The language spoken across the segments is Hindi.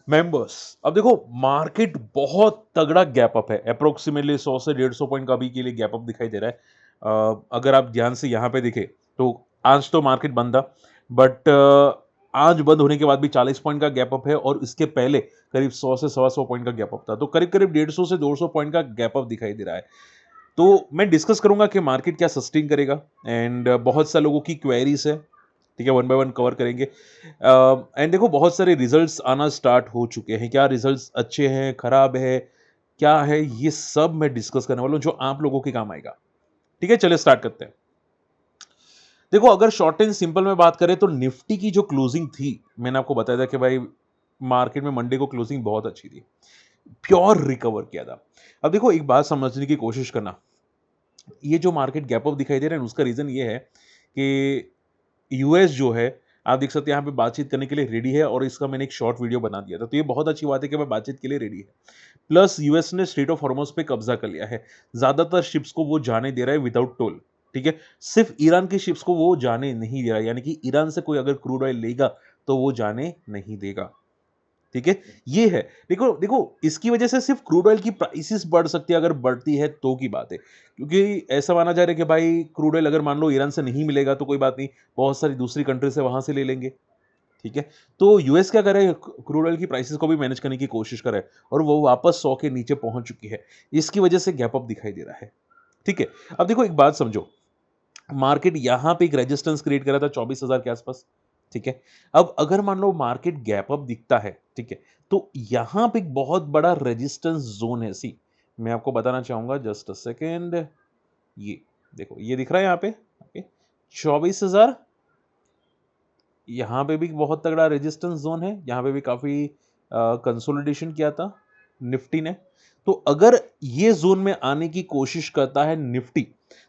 मेंबर्स, अब देखो मार्केट बहुत तगड़ा गैप अप है, अप्रोक्सीमेटली 100 से 150 पॉइंट का अभी के लिए गैप अप दिखाई दे रहा है। अगर आप ध्यान से यहाँ पे देखें तो आज तो मार्केट बंद था, बट आज बंद होने के बाद भी 40 पॉइंट का गैप अप है और इसके पहले करीब 100 से 125 पॉइंट का गैप अप था, तो करीब करीब 150 से 200 पॉइंट का गैप अप दिखाई दे रहा है। तो मैं डिस्कस करूंगा कि मार्केट क्या सस्टेन करेगा, एंड बहुत सारे लोगों की क्वेरीज है, ठीक है, वन बाय वन कवर करेंगे। एंड देखो बहुत सारे रिजल्ट्स आना स्टार्ट हो चुके हैं, क्या रिजल्ट्स अच्छे हैं, खराब है, क्या है, ये सब मैं डिस्कस करने वाला हूं जो आप लोगों के काम आएगा। ठीक है, चलिए स्टार्ट करते हैं। देखो अगर शॉर्ट एंड सिंपल में बात करें तो निफ्टी की जो क्लोजिंग थी, मैंने आपको बताया था कि भाई मार्केट में मंडे को क्लोजिंग बहुत अच्छी थी, प्योर रिकवर किया था। अब देखो एक बात समझने की कोशिश करना, ये जो मार्केट गैप अप दिखाई दे रहा है उसका रीजन ये है कि यूएस जो है, आप देख सकते हैं यहाँ पे बातचीत करने के लिए रेडी है, और इसका मैंने एक शॉर्ट वीडियो बना दिया था, तो ये बहुत अच्छी बात है कि भाई बातचीत के लिए रेडी है। प्लस यूएस ने स्ट्रेट ऑफ हॉर्मुज पे कब्जा कर लिया है, ज्यादातर शिप्स को वो जाने दे रहा है विदाउट टोल। ठीक है, सिर्फ ईरान की शिप्स को वो जाने नहीं दे रहा है, यानी कि ईरान से कोई अगर क्रूड ऑयल लेगा तो वो जाने नहीं देगा। ठीक है, ये है। देखो देखो इसकी वजह से सिर्फ क्रूड ऑयल की प्राइसेस बढ़ सकती है, अगर बढ़ती है तो की बात है, क्योंकि ऐसा माना जा रहा है कि भाई क्रूड ऑयल अगर मान लो ईरान से नहीं मिलेगा तो कोई बात नहीं, बहुत सारी दूसरी कंट्री से वहां से ले लेंगे। ठीक है, तो यूएस क्या करे, क्रूड ऑयल की प्राइसेस को भी मैनेज करने की कोशिश करे, और वो वापस 100 के नीचे पहुंच चुकी है, इसकी वजह से गैप अप दिखाई दे रहा है। ठीक है, अब देखो एक बात समझो, मार्केट यहां पे एक रेजिस्टेंस क्रिएट करा था 24,000 के आसपास। ठीक है, अब अगर मान लो मार्केट गैप अप दिखता है, ठीक है, तो यहां पे एक बहुत बड़ा रेजिस्टेंस जोन है। सी, मैं आपको बताना चाहूंगा, जस्ट अ सेकेंड, ये देखो ये दिख रहा है यहाँ पे, ओके, 24,000, यहाँ पे भी बहुत तगड़ा रेजिस्टेंस जोन है, यहाँ पे भी काफी कंसोलिडेशन किया था निफ्टी ने। तो अगर ये जोन में आने की कोशिश करता है निफ्टी,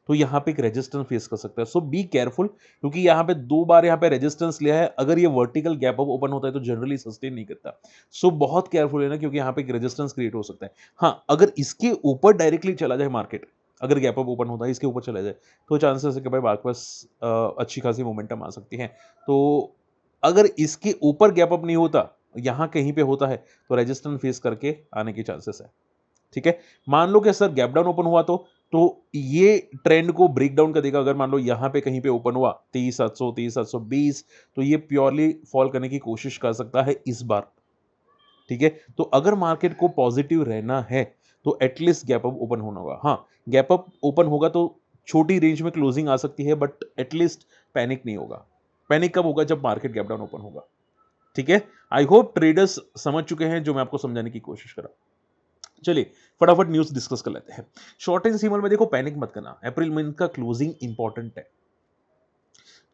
तो यहाँ पे एक रेजिस्टेंस फेस कर सकता है, सो बी केयरफुल, क्योंकि यहाँ पे 2 बार यहाँ पे रेजिस्टेंस लिया है, अगर ये वर्टिकल गैप अप ओपन होता है तो जनरली सस्टेन नहीं करता। सो बहुत केयरफुल है ना, क्योंकि यहाँ पे एक रेजिस्टेंस क्रिएट हो सकता है। हाँ, अगर इसके ऊपर डायरेक्टली चला जाए मार्केट, अगर गैप अप ओपन होता है इसके ऊपर चला जाए, तो चांसेस है कि भाई वापस अच्छी खासी मोमेंटम आ सकती है। तो अगर इसके ऊपर गैप अप नहीं होता, यहां कहीं पे होता है, तो रेजिस्टेंस फेस करके आने की चांसेस है। ठीक है, मान लो कि सर गैप डाउन ओपन हुआ तो ये ट्रेंड को ब्रेक डाउन कर देगा। अगर मान लो यहां पे कहीं पे ओपन हुआ 23,700 23,720, तो ये प्योरली फॉल करने की कोशिश कर सकता है इस बार। ठीक है, तो अगर मार्केट को पॉजिटिव रहना है तो एटलीस्ट गैप अप ओपन होना होगा। हाँ, गैप अप ओपन होगा तो छोटी रेंज में क्लोजिंग आ सकती है, बट एटलीस्ट पैनिक नहीं होगा। पैनिक कब होगा, जब मार्केट गैप डाउन ओपन होगा। ठीक है, आई होप ट्रेडर्स समझ चुके हैं जो मैं आपको समझाने की कोशिश कर रहा हूं। चलिए फटाफट न्यूज डिस्कस कर लेते हैं। शॉर्ट एंड सिंपल में देखो, पैनिक मत करना, अप्रैल मंथ का क्लोजिंग इंपॉर्टेंट है।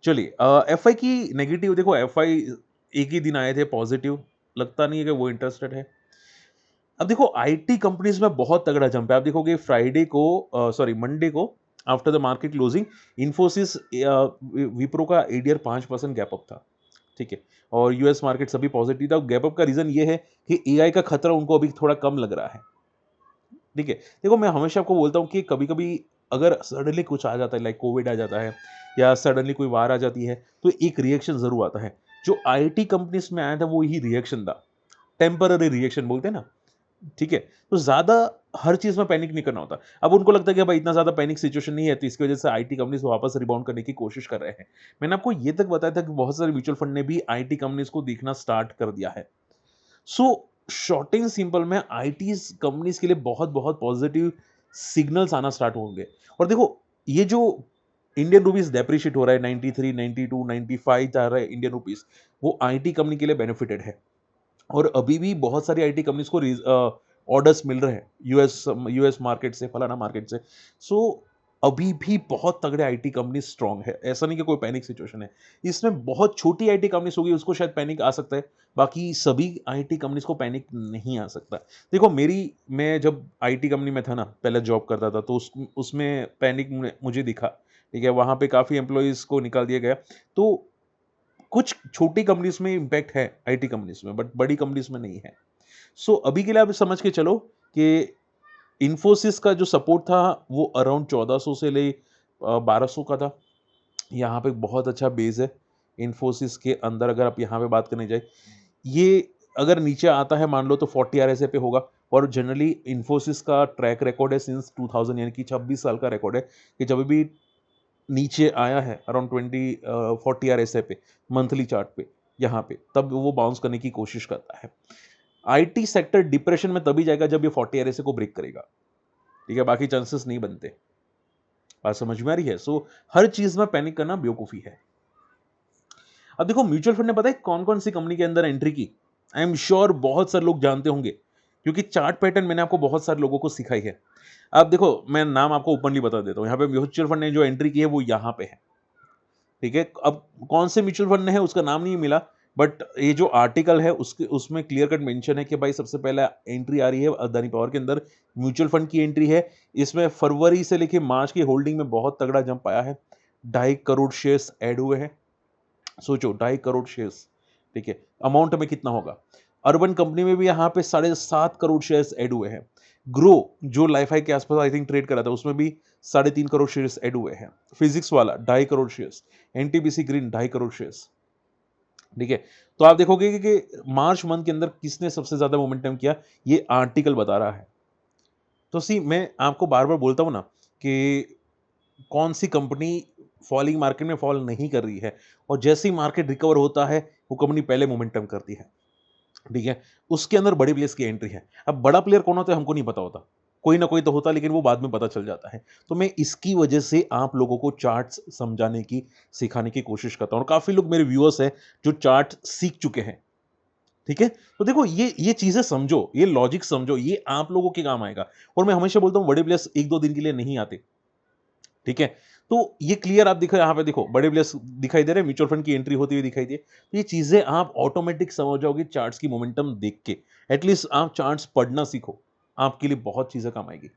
चलिए एफआई की नेगेटिव देखो, एफआई एक ही दिन आए थे पॉजिटिव, लगता नहीं है कि वो इंटरेस्टेड है। अब देखो आईटी कंपनीज में बहुत तगड़ा जंप है, आप देखोगे फ्राइडे को, सॉरी मंडे को, after the market closing, Infosys, Wipro का एडीआर 5% गैप अप था। ठीक है, और यूएस मार्केट सभी पॉजिटिव था। गैप अप का रीजन ये है कि एआई का खतरा उनको अभी थोड़ा कम लग रहा है। ठीक है, देखो मैं हमेशा आपको बोलता हूँ कि कभी कभी अगर सडनली कुछ आ जाता है, लाइक कोविड आ जाता है या सडनली कोई वार आ जाती है, तो एक रिएक्शन जरूर आता है। जो आईटी कंपनीज में आया था वो ही रिएक्शन था, टेम्पररी रिएक्शन बोलते हैं ना। ठीक है, तो ज्यादा हर चीज में पैनिक नहीं करना होता। अब उनको लगता है कि भाई इतना ज्यादा पैनिक सिचुएशन नहीं है, तो इसकी वजह से आईटी कंपनीज वापस रिबाउंड करने की कोशिश कर रहे हैं। मैंने आपको ये तक बताया था कि बहुत सारे म्यूचुअल फंड ने भी आईटी कंपनीज को देखना स्टार्ट कर दिया है। सो शॉर्ट एंड सिंपल में आईटी कंपनीज के लिए बहुत बहुत पॉजिटिव सिग्नल्स आना स्टार्ट होंगे। और देखो ये जो इंडियन रुपीस डेप्रिशिएट हो रहा है, 93 92 95 जा रहा है इंडियन रुपीस, वो आईटी कंपनी के लिए बेनिफिटेड है। और अभी भी बहुत सारी आईटी कंपनीज को ऑर्डर्स मिल रहे हैं यूएस यूएस मार्केट से, फलाना मार्केट से। सो अभी भी बहुत तगड़े आईटी कंपनी स्ट्रांग है, ऐसा नहीं कि कोई पैनिक सिचुएशन है। इसमें बहुत छोटी आईटी कंपनीज होगी उसको शायद पैनिक आ सकता है, बाकी सभी आईटी कंपनीज को पैनिक नहीं आ सकता। देखो मैं जब आईटी कंपनी में था ना, पहले जॉब करता था, तो उसमें पैनिक मुझे दिखा। ठीक है, वहां पे काफी एम्प्लॉयज को निकाल दिया गया। तो कुछ छोटी कंपनीज में इंपैक्ट है आईटी कंपनीज में, बट बड़ी कंपनीज में नहीं है। सो अभी के लिए आप समझ के चलो कि इन्फोसिस का जो सपोर्ट था वो अराउंड 1400 से ले 1200 का था। यहाँ पे बहुत अच्छा बेस है इन्फोसिस के अंदर, अगर आप यहाँ पे बात करने जाए, ये अगर नीचे आता है मान लो तो 40 RSI पे होगा। और जनरली इन्फोसिस का ट्रैक रिकॉर्ड है सिंस 2000 यानी कि 26 साल का रिकॉर्ड है कि जब भी नीचे आया है अराउंड 40 RSI पे मंथली चार्ट पे यहाँ पे, तब वो बाउंस करने की कोशिश करता है। आईटी सेक्टर डिप्रेशन में तभी जाएगा जब ये 40 RSI को ब्रेक करेगा, ठीक है, बाकी चांसेस नहीं बनते। बात समझ में आ रही है? सो हर चीज में पैनिक करना बेवकूफी है। अब देखो म्यूचुअल फंड ने पता है कौन कौन सी कंपनी के अंदर एंट्री की। आई एम श्योर बहुत सारे लोग जानते होंगे क्योंकि चार्ट पैटर्न मैंने आपको बहुत सारे लोगों को सिखाई है। अब देखो मैं नाम आपको ओपनली बता देता हूं, यहाँ पे म्यूचुअल फंड ने जो एंट्री की है वो यहाँ पे है, ठीक है। अब कौन से म्यूचुअल फंड ने है उसका नाम नहीं मिला, बट ये जो आर्टिकल है उसके उसमें क्लियर कट मेंशन है कि भाई सबसे पहले एंट्री आ रही है अदानी पावर के अंदर, म्यूचुअल फंड की एंट्री है। इसमें फरवरी से लेके मार्च की होल्डिंग में बहुत तगड़ा जंप आया है, 2.5 करोड़ शेयर्स ऐड हुए हैं। सोचो 2.5 करोड़ शेयर्स, ठीक है, अमाउंट में कितना होगा। अर्बन कंपनी में भी यहाँ पे 7.5 करोड़ शेयर्स ऐड हुए हैं। ग्रो जो लाइफ हाई के आसपास आई थिंक ट्रेड करा था उसमें भी 3.5 करोड़ शेयर्स ऐड हुए हैं। फिजिक्स वाला 2.5 crore shares, NTPC green 2.5 crore shares, ठीक है। तो आप देखोगे कि मार्च मंथ के अंदर किसने सबसे ज्यादा मोमेंटम किया, ये आर्टिकल बता रहा है। तो सी मैं आपको बार बार बोलता हूं ना कि कौन सी कंपनी फॉलिंग मार्केट में फॉल नहीं कर रही है, और जैसे ही मार्केट रिकवर होता है वो कंपनी पहले मोमेंटम करती है, ठीक है। उसके अंदर बड़ी प्लेयर्स की एंट्री है। अब बड़ा प्लेयर कौन होता है हमको नहीं पता होता, कोई ना कोई तो होता है, लेकिन वो बाद में पता चल जाता है। तो मैं इसकी वजह से आप लोगों को चार्ट्स समझाने की, सिखाने की कोशिश करता हूं, और काफी लोग मेरे व्यूअर्स हैं जो चार्ट सीख चुके हैं, ठीक है। तो देखो ये चीजें समझो, ये लॉजिक समझो, ये आप लोगों के काम आएगा। और मैं हमेशा बोलता हूं बड़े प्लेयर्स 1-2 दिन के लिए नहीं आते, ठीक है। तो ये क्लियर आप देखो, यहाँ पे देखो बड़े प्लेयर्स दिखाई दे रहे हैं, म्यूचुअल फंड की एंट्री होती हुई दिखाई दे। तो ये चीजें आप ऑटोमेटिक समझ जाओगे चार्ट्स की मोमेंटम देख के। एटलीस्ट आप चार्ट्स पढ़ना सीखो, आपके लिए बहुत चीजें काम आएगी।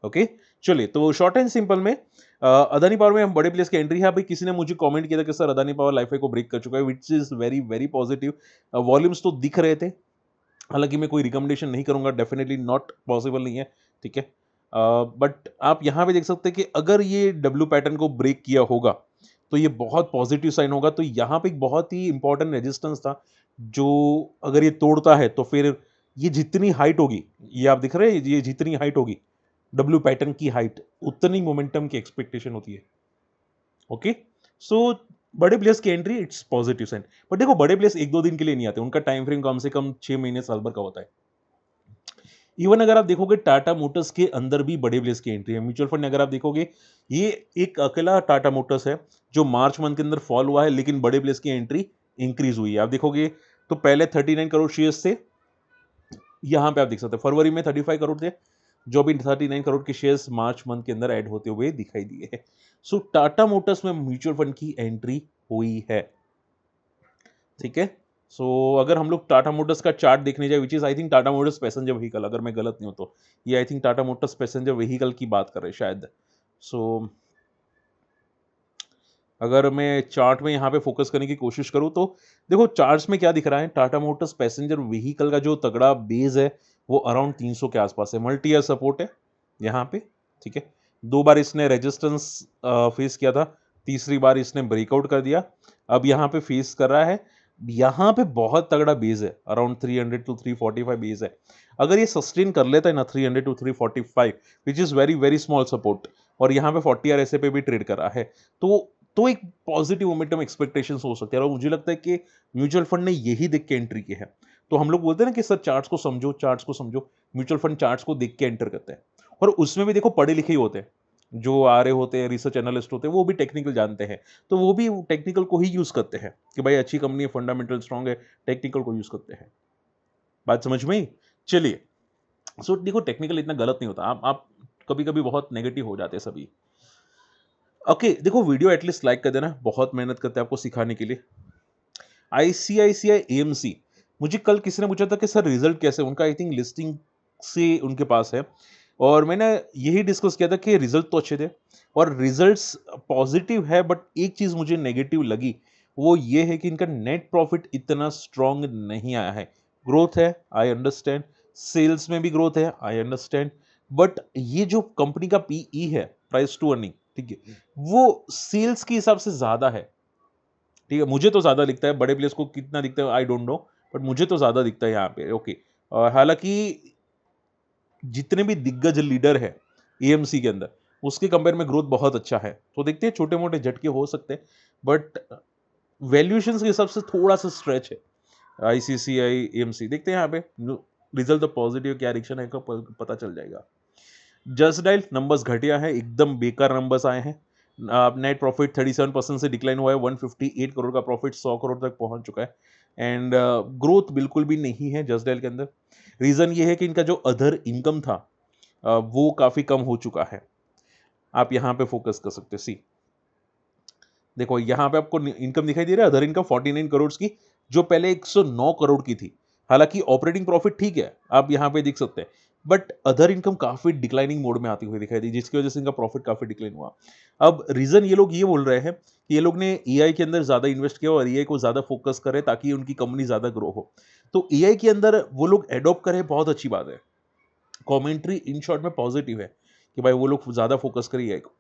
ओके, चलिए तो शॉर्ट एंड सिंपल में अदानी पावर में हम बड़े प्लेयर्स की एंट्री है। अभी किसी ने मुझे कमेंट किया था कि सर अदानी पावर लाइफ को ब्रेक कर चुका है, which is very very positive. Volumes तो दिख रहे थे, हालांकि मैं कोई रिकमेंडेशन नहीं करूंगा, डेफिनेटली नॉट पॉसिबल नहीं है, ठीक है। बट आप यहां पे देख सकते हैं कि अगर ये डब्ल्यू पैटर्न को ब्रेक किया होगा तो ये बहुत पॉजिटिव साइन होगा। तो यहां पे एक बहुत ही इंपॉर्टेंट रेजिस्टेंस था, जो अगर ये तोड़ता है तो फिर ये जितनी हाइट होगी, ये आप दिख रहे हैं, ये जितनी हाइट होगी डब्ल्यू पैटर्न की हाइट, उतनी मोमेंटम की एक्सपेक्टेशन होती है। ओके, सो बड़े प्लेयर्स की entry it's positive sign. But देखो बड़े प्लेयर्स 1-2 दिन के लिए नहीं आते, उनका टाइम फ्रेम कम से कम 6 महीने साल भर का होता है। इवन अगर आप देखोगे टाटा मोटर्स के अंदर भी बड़े प्लेयर्स की एंट्री है। म्यूचुअल फंड अगर आप देखोगे, ये एक अकेला टाटा मोटर्स है जो मार्च मंथ के अंदर फॉल हुआ है, लेकिन बड़े प्लेयर्स की एंट्री इंक्रीज हुई है। आप देखोगे तो पहले 39 करोड़ शेयर्स थे, यहां पे आप देख सकते हैं फरवरी में 35 करोड़ थे, जो भी 39 करोड़ के शेयर्स मार्च मंथ के अंदर ऐड होते हुए दिखाई दिए हैं। सो टाटा मोटर्स में म्यूचुअल फंड की एंट्री हुई है, ठीक है। सो अगर हम लोग टाटा मोटर्स का चार्ट देखने जाए, which is I think Tata Motors passenger vehicle, अगर मैं गलत नहीं हूं तो ये I think Tata Motors passenger vehicle की बात कर रहे हैं शायद। सो अगर मैं चार्ट में यहाँ पे फोकस करने की कोशिश करूँ तो देखो चार्ट्स में क्या दिख रहा है, टाटा मोटर्स पैसेंजर व्हीकल का जो तगड़ा बेस है वो अराउंड 300 के आसपास है। मल्टी ईयर सपोर्ट है यहाँ पे, ठीक है। 2 बार इसने रेजिस्टेंस फेस किया था, तीसरी बार इसने ब्रेकआउट कर दिया, अब यहाँ पे फेस कर रहा है। यहाँ पे बहुत तगड़ा बेस है, अराउंड 300 to 345 बेस है। अगर ये सस्टेन कर लेता है ना 300 to 345, which is very very small support, और यहाँ पे 40 RSI पे भी ट्रेड कर रहा है, तो एक पॉजिटिव मोमेंटम एक्सपेक्टेशंस हो सकते हैं। और मुझे लगता है कि म्यूचुअल फंड ने यही देख के एंट्री की है। तो हम लोग बोलते हैं ना कि सर चार्ट्स को समझो, चार्ट्स को समझो। म्यूचुअल फंड चार्ट्स को देख के एंटर करते हैं, और उसमें भी देखो पढ़े लिखे ही होते हैं, जो आ रहे होते हैं रिसर्च एनालिस्ट होते हैं, वो भी टेक्निकल जानते हैं, तो वो भी टेक्निकल को ही यूज करते हैं कि भाई अच्छी कंपनी है, फंडामेंटल स्ट्रांग है, टेक्निकल को यूज करते हैं। बात समझ में आई? चलिए, सो देखो टेक्निकल इतना गलत नहीं होता, आप कभी कभी बहुत नेगेटिव हो जाते हैं सभी। ओके, देखो वीडियो एटलीस्ट लाइक कर देना, बहुत मेहनत करते हैं आपको सिखाने के लिए। आईसीआईसीआई एएमसी, मुझे कल किसी ने पूछा था कि सर रिजल्ट कैसे, उनका आई थिंक लिस्टिंग से उनके पास है, और मैंने यही डिस्कस किया था कि रिजल्ट तो अच्छे थे और रिजल्ट्स पॉजिटिव है, बट एक चीज मुझे नेगेटिव लगी, वो ये है कि इनका नेट प्रॉफिट इतना स्ट्रांग नहीं आया है। ग्रोथ है, आई अंडरस्टैंड, सेल्स में भी ग्रोथ है, आई अंडरस्टैंड, बट ये जो कंपनी का पीई है, प्राइस टू अर्निंग, ठीक है, वो सेल्स के हिसाब से ज्यादा है, ठीक है। मुझे तो ज्यादा दिखता है, बड़े प्लेयर्स को कितना दिखता है आई डोंट नो, बट मुझे तो ज़्यादा दिखता है यहाँ पे। ओके, हालांकि जितने भी दिग्गज लीडर है एएमसी के अंदर, उसके कंपेयर में ग्रोथ बहुत अच्छा है। तो देखते हैं, छोटे मोटे झटके हो सकते हैं, बट वैल्यूएशन के हिसाब से थोड़ा सा स्ट्रेच है आईसीसीआई एएमसी। देखते हैं यहाँ पे रिजल्ट तो पॉजिटिव क्या रिएक्शन है का पता चल जाएगा। जस्ट डायल नंबर्स घटिया है, एकदम बेकार नंबर्स आए हैं। नेट प्रॉफिट 37% से डिक्लाइन हुआ है, 158 करोड़ का प्रॉफिट 100 करोड़ तक पहुंच चुका है। एंड ग्रोथ बिल्कुल भी नहीं है जस्ट डायल के अंदर। रीजन ये है कि इनका जो अदर इनकम था वो काफी कम हो चुका है। आप यहां पे फोकस कर सकते हैं। सी देखो, यहां पे आपको इनकम दिखाई दे रहा है, अदर इनकम 49 करोड़ की, जो पहले 109 करोड़ की थी। हालांकि ऑपरेटिंग प्रॉफिट ठीक है, आप यहां पे देख सकते हैं, बट अदर इनकम काफी डिक्लाइनिंग मोड में आती हुई दिखाई दी, जिसकी वजह से इनका प्रॉफिट काफी डिक्लाइन हुआ। अब रीजन ये लोग ये बोल रहे हैं कि ये लोग ने एआई के अंदर ज्यादा इन्वेस्ट किया और एआई को ज्यादा फोकस करे ताकि उनकी कंपनी ज्यादा ग्रो हो। तो एआई के अंदर वो लोग एडॉप्ट करें, बहुत अच्छी बात है। कॉमेंट्री इन शॉर्ट में पॉजिटिव है कि भाई वो लोग ज्यादा फोकस करें एआई को।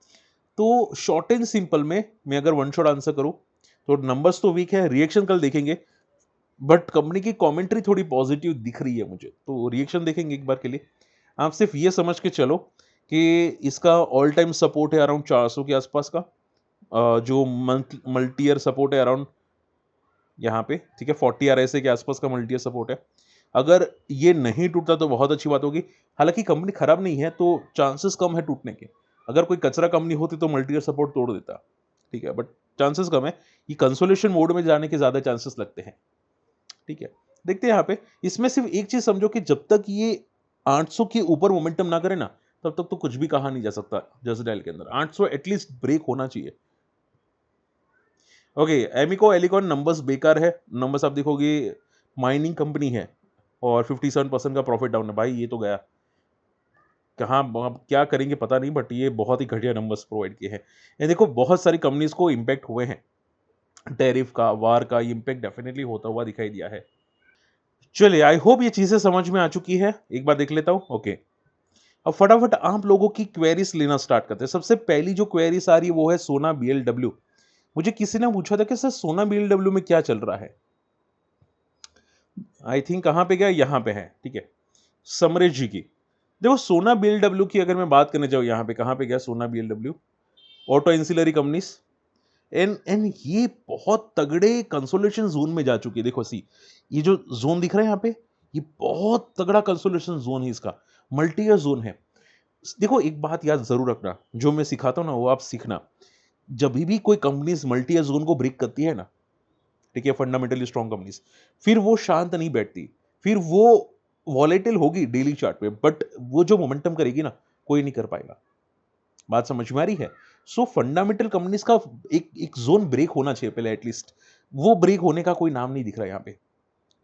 तो शॉर्ट एंड सिंपल में मैं अगर वन शॉट आंसर करूं, तो नंबर्स तो वीक है, रिएक्शन कल देखेंगे, बट कंपनी की कमेंट्री थोड़ी पॉजिटिव दिख रही है मुझे, तो रिएक्शन देखेंगे एक बार के लिए। आप सिर्फ ये समझ के चलो कि इसका ऑल टाइम सपोर्ट है अराउंड 400 के आसपास का, जो मल्टी ईयर सपोर्ट है अराउंड यहाँ पे, ठीक है, 40 RSI के आसपास का मल्टी ईयर सपोर्ट है। अगर ये नहीं टूटता तो बहुत अच्छी बात होगी। हालांकि कंपनी खराब नहीं है, तो चांसेस कम है टूटने के। अगर कोई कचरा कंपनी होती तो मल्टी ईयर सपोर्ट तोड़ देता, ठीक है, बट चांसेस कम है। ये कंसोलेशन मोड में जाने के ज्यादा चांसेस लगते हैं, ठीक है। देखते हैं यहाँ पे, इसमें सिर्फ एक चीज समझो कि जब तक ये 800 के ऊपर मोमेंटम ना करे ना, तब तक तो कुछ भी कहा नहीं जा सकता जस्ट डायल के अंदर। 800 एटलीस्ट ब्रेक होना चाहिए। ओके, एमिको एलिकॉन नंबर्स बेकार है। नंबर्स आप देखोगे, माइनिंग कंपनी है और 57% का प्रॉफिट डाउन है। भाई ये तो गया, कहाँ अब क्या करेंगे पता नहीं, बट ये बहुत ही घटिया नंबर्स प्रोवाइड किए हैं। ये देखो, बहुत सारी कंपनीज को इम्पैक्ट हुए हैं, टैरिफ का, वार का इम्पैक्ट डेफिनेटली होता हुआ दिखाई दिया है। चलिए, आई होप ये चीजें समझ में आ चुकी है। एक बार देख लेता हूं। ओके, अब फटाफट आप लोगों की क्वेरीज लेना स्टार्ट करते हैं। सबसे पहली जो क्वेरीज आ रही है वो है सोना बीएलडब्ल्यू। मुझे किसी ने पूछा था कि सर सोना बीएलडब्ल्यू में क्या चल रहा है। आई थिंक कहां पे गया, यहां पे है, ठीक है, समरेश जी की। देखो, सोना बीएलडब्ल्यू की अगर मैं बात करने जाऊं, यहां पे कहां पे गया सोना BLW, auto ancillary companies. And ये बहुत तगड़े कंसोलिडेशन जोन में जा चुकी है। देखो सी, ये जो जोन दिख रहा है यहाँ पे, ये बहुत तगड़ा कंसोलिडेशन जोन है इसका, मल्टी ईयर जोन है। देखो, एक बात याद जरूर रखना, जो मैं सिखाता हूं ना वो आप सीखना। जब भी कोई कंपनीज मल्टी ईयर जोन को ब्रेक करती है ना, ठीक है, फंडामेंटली स्ट्रॉन्ग कंपनीज, फिर वो शांत नहीं बैठती, फिर वो वॉलेटिल होगी डेली चार्ट पे, बट वो जो मोमेंटम करेगी ना, कोई नहीं कर पाएगा। बात समझ में आ रही है। सो फंडामेंटल कंपनीज का एक एक जोन ब्रेक होना चाहिए पहले एटलीस्ट। वो ब्रेक होने का कोई नाम नहीं दिख रहा यहाँ पे,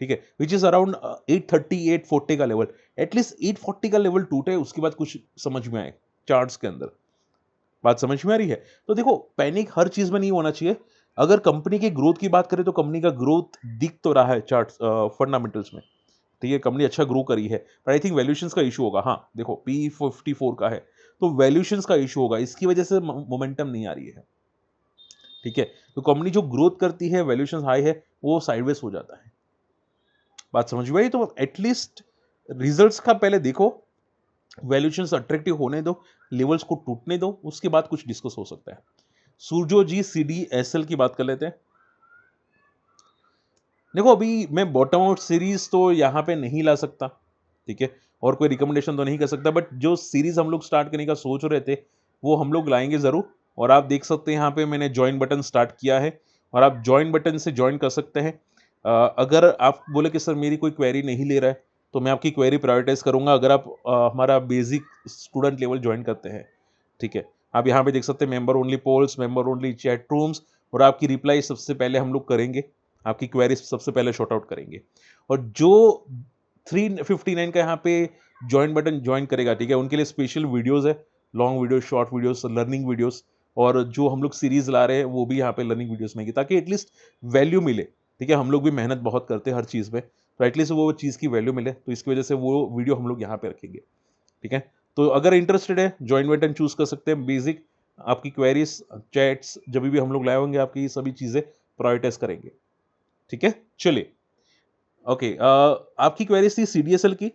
ठीक है, विच इज अराउंड 830 840 का लेवल। एटलीस्ट 840 का लेवल टूटे, उसके बाद कुछ समझ में आए चार्ट्स के अंदर। बात समझ में आ रही है। तो देखो, पैनिक हर चीज में नहीं होना चाहिए। अगर कंपनी की ग्रोथ की बात करें तो कंपनी का ग्रोथ दिख तो रहा है चार्ट फंडामेंटल्स में, ठीक है, कंपनी अच्छा ग्रो करी है, पर आई थिंक वैल्यूएशंस का इशू होगा। हाँ देखो, P54 का है, तो वैल्यूएशंस का इशू होगा, इसकी वजह से मोमेंटम नहीं आ रही है, ठीक है। तो कंपनी जो ग्रोथ करती है, वैल्यूएशंस हाई है, वो साइडवेज हो जाता है। बात समझ में आई। तो एटलीस्ट रिजल्ट्स का पहले देखो, वैल्यूएशंस अट्रैक्टिव होने दो, लेवल्स को टूटने दो, उसके बाद कुछ डिस्कस हो सकता है। सूरजो जी CDSL की बात कर लेते हैं। देखो, अभी मैं बॉटम आउट सीरीज तो यहाँ पे नहीं ला सकता, ठीक है, और कोई रिकमेंडेशन तो नहीं कर सकता, बट जो सीरीज हम लोग स्टार्ट करने का सोच रहे थे वो हम लोग लाएंगे जरूर। और आप देख सकते हैं यहाँ पे मैंने ज्वाइन बटन स्टार्ट किया है, और आप ज्वाइन बटन से ज्वाइन कर सकते हैं। अगर आप बोले कि सर मेरी कोई क्वेरी नहीं ले रहा है, तो मैं आपकी क्वेरी प्रायोरिटाइज करूंगा अगर आप हमारा बेसिक स्टूडेंट लेवल ज्वाइन करते हैं, ठीक है। आप यहाँ पे देख सकते हैं member only polls, member only chat rooms, और आपकी रिप्लाई सबसे पहले हम लोग करेंगे, आपकी क्वेरी सबसे पहले शॉर्ट आउट करेंगे। और जो 359 का यहाँ पे ज्वाइन बटन ज्वाइन करेगा, ठीक है, उनके लिए स्पेशल वीडियोस है, long video, short videos, learning videos, और जो हम लोग सीरीज ला रहे हैं वो भी यहाँ पे लर्निंग वीडियोस में, ताकि एटलीस्ट वैल्यू मिले, ठीक है। हम लोग भी मेहनत बहुत करते हैं हर चीज़ में, तो एटलीस्ट वो चीज़ की वैल्यू मिले, तो इसकी वजह से वो वीडियो हम लोग यहाँ पे रखेंगे, ठीक है। तो अगर इंटरेस्टेड है, ज्वाइन बटन चूज कर सकते हैं। बेसिक आपकी क्वेरीज, चैट्स, जब भी हम लोग लाए होंगे आपकी सभी चीज़ें प्रायोरिटाइज करेंगे, ठीक है। चलिए, ओके, आपकी क्वेरीज थी सीडीएसएल की।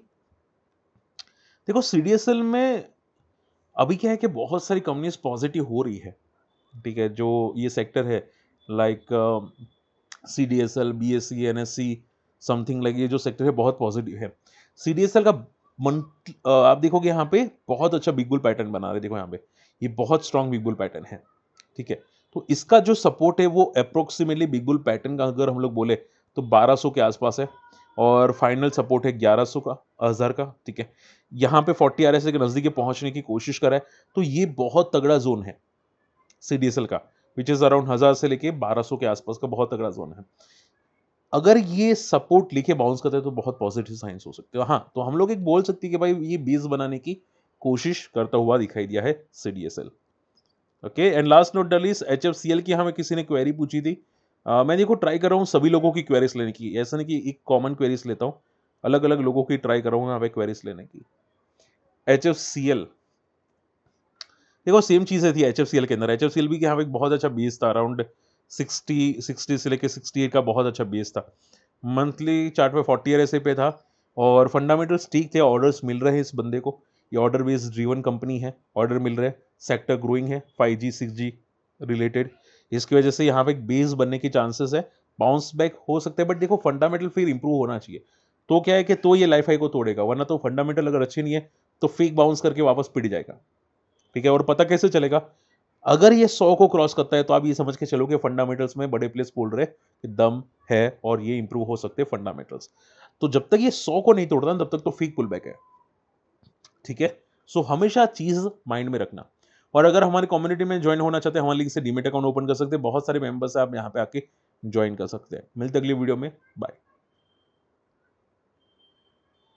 देखो सीडीएसएल में अभी क्या है कि बहुत सारी कंपनीज पॉजिटिव हो रही है, ठीक है, जो ये सेक्टर है, like CDSL, BSE, NSC, something like, ये जो सेक्टर है बहुत पॉजिटिव है। सीडीएसएल का आप देखोगे यहाँ पे बहुत अच्छा बिग बुल पैटर्न बना रहे, देखो यहाँ पे ये बहुत स्ट्रॉन्ग बिग बुल पैटर्न है, ठीक है। तो इसका जो सपोर्ट है वो अप्रोक्सीमेटली बिग बुल पैटर्न का अगर हम लोग बोले तो 1200 के आसपास है, और फाइनल सपोर्ट है 1100 का, 1000 का, ठीक है। यहाँ पे 40 आरएसए के नजदीक पहुंचने की कोशिश करा है, तो ये बहुत तगड़ा जोन है सीडीएसएल का, विच इज अराउंड 1000 से लेके 1200 के आसपास का बहुत तगड़ा जोन है। अगर ये सपोर्ट लेके बाउंस करता है तो बहुत पॉजिटिव साइंस हो सकते हैं। हाँ, तो हम लोग एक बोल सकते हैं कि भाई ये बेस बनाने की कोशिश करता हुआ दिखाई दिया है CDSL. Okay, and last note डलीस, एचएफसीएल की हमें किसी ने क्वेरी पूछी थी। मैं देखो ट्राई कर रहा हूँ सभी लोगों की क्वेरीज लेने की, ऐसा नहीं कि एक कॉमन क्वेरीज लेता हूँ, अलग अलग लोगों की ट्राई कर रहा हूँ यहाँ पे क्वेरीज लेने की। एचएफसीएल, देखो सेम चीजें थी एचएफसीएल के अंदर। एचएफसीएल भी यहाँ पे एक बहुत अच्छा बेस था, अराउंड 60 से लेके 68 का बहुत अच्छा बेस था। मंथली चार्ट पे 40 आरएसए पे था, और फंडामेंटल्स ठीक थे, ऑर्डर्स मिल रहे हैं इस बंदे को, ये ऑर्डर बेस्ड ड्रिवन कंपनी है, ऑर्डर मिल रहे हैं, सेक्टर ग्रोइंग है 5G 6G रिलेटेड, इसकी वजह से यहाँ पे एक बेस बनने की चांसेस है, बाउंस बैक हो सकते हैं। बट देखो फंडामेंटल फिर इंप्रूव होना चाहिए, तो क्या है कि तो ये लाइफ हाई को तोड़ेगा, वरना तो फंडामेंटल अगर अच्छे नहीं है तो फेक बाउंस करके वापस पिट जाएगा, ठीक है। और पता कैसे चलेगा, अगर ये 100 को क्रॉस करता है तो आप ये समझ के चलो कि फंडामेंटल्स में बड़े प्लेस बोल रहे कि दम है और ये इंप्रूव हो सकते हैं फंडामेंटल्स। तो जब तक ये 100 को नहीं तोड़ता तब तक तो फेक पुल बैक है, ठीक है। सो हमेशा चीज माइंड में रखना। और अगर हमारी कम्युनिटी में ज्वाइन होना चाहते हैं, हमारे लिए से डीमेट अकाउंट ओपन कर सकते हैं, बहुत सारे मेंबर्स आप यहाँ पे आके ज्वाइन कर सकते हैं। मिलते अगली वीडियो में, बाय।